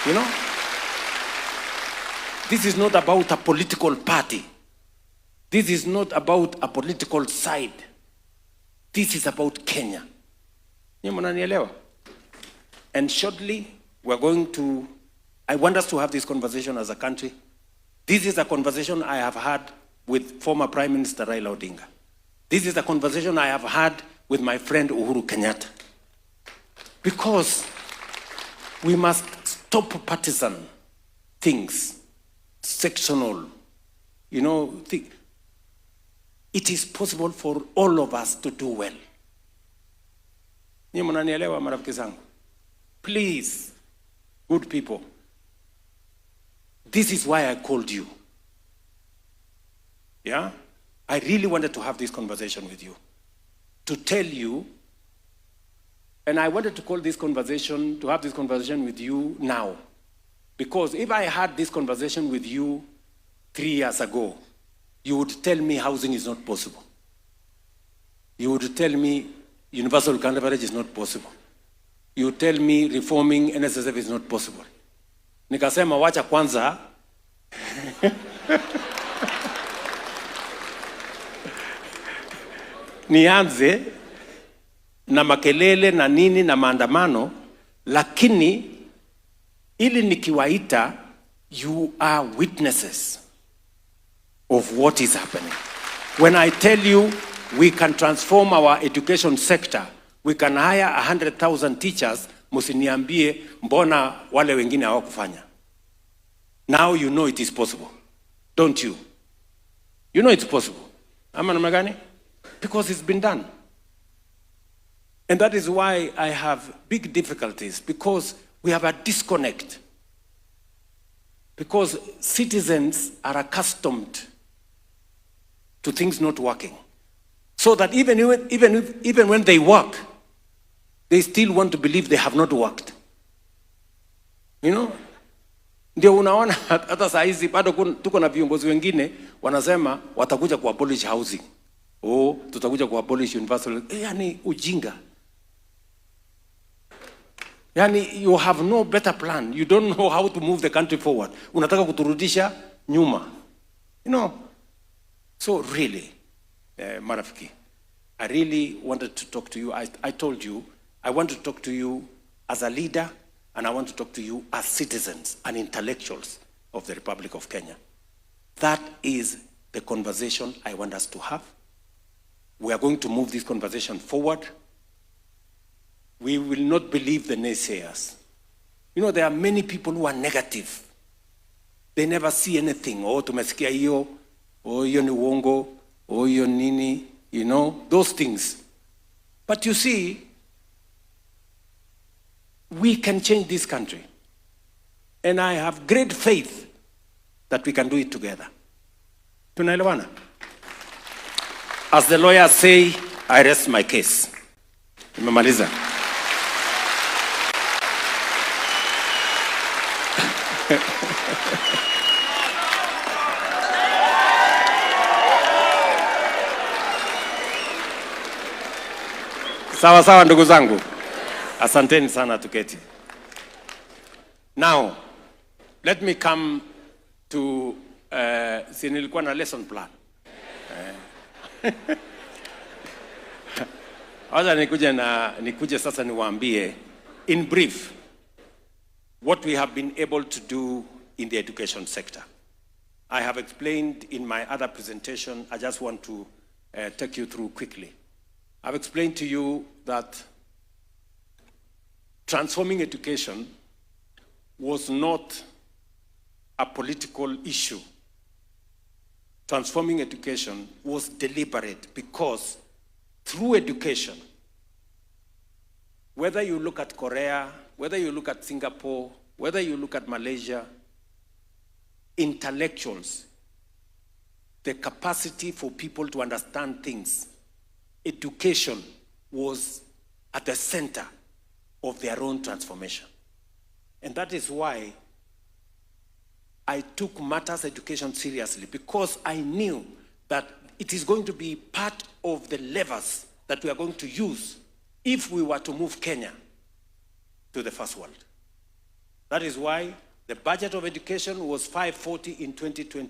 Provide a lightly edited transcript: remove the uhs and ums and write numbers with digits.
You know? This is not about a political party. This is not about a political side. This is about Kenya. And shortly, we're going to, I want us to have this conversation as a country. This is a conversation I have had with former Prime Minister Raila Odinga. This is a conversation I have had with my friend Uhuru Kenyatta. Because we must stop partisan things, sectional, you know. It is possible for all of us to do well. Please, good people, this is why I called you. Yeah? I really wanted to have this conversation with you, to tell you, and I wanted to call this conversation, to have this conversation with you now. Because if I had this conversation with you 3 years ago, you would tell me housing is not possible. You would tell me universal coverage is not possible. You would tell me reforming NSSF is not possible. Nikasema wacha kwanza. Nianze na makelele na nini na maandamano, lakini ili nikiwaita, you are witnesses of what is happening. When I tell you we can transform our education sector, we can hire 100,000 teachers, musiniambie mbona wale wengine hawakufanya. Now you know it is possible, don't you? You know it's possible. Ama namna gani? Because it's been done. And that is why I have big difficulties, because we have a disconnect. Because citizens are accustomed to things not working. So that even when they work, they still want to believe they have not worked. You know? Ndio unaona hata saa hizi bado tuko na viongozi wengine wanasema watakuja kuabolish housing. Oh, tutakuja kuabolish universal. Yani ujinga. Yani you have no better plan. You don't know how to move the country forward. Unataka kuturudisha nyuma. You know? So really, marafiki, I really wanted to talk to you. I told you, I want to talk to you as a leader, and I want to talk to you as citizens and intellectuals of the Republic of Kenya. That is the conversation I want us to have. We are going to move this conversation forward. We will not believe the naysayers. You know, there are many people who are negative. They never see anything. Oh, tumesikia hiyo, oh, hiyo ni uongo, oh, hiyo nini, you know, those things. But you see, we can change this country. And I have great faith that we can do it together. Tunaelewana? As the lawyers say, I rest my case. Nimemaliza. Sawa sawa ndugu zangu. Asanteni sana, tuketi. Now, let me come to si nilikuwa na lesson plan. Acha nikuje sasa niwaambie in brief what we have been able to do in the education sector. I have explained in my other presentation. I just want to take you through quickly. I've explained to you that transforming education was not a political issue. Transforming education was deliberate, because through education, whether you look at Korea, whether you look at Singapore, whether you look at Malaysia, intellectuals, the capacity for people to understand things, education was at the center of their own transformation. And that is why I took matters education seriously, because I knew that it is going to be part of the levers that we are going to use if we were to move Kenya to the first world. That is why the budget of education was 540 in 2020.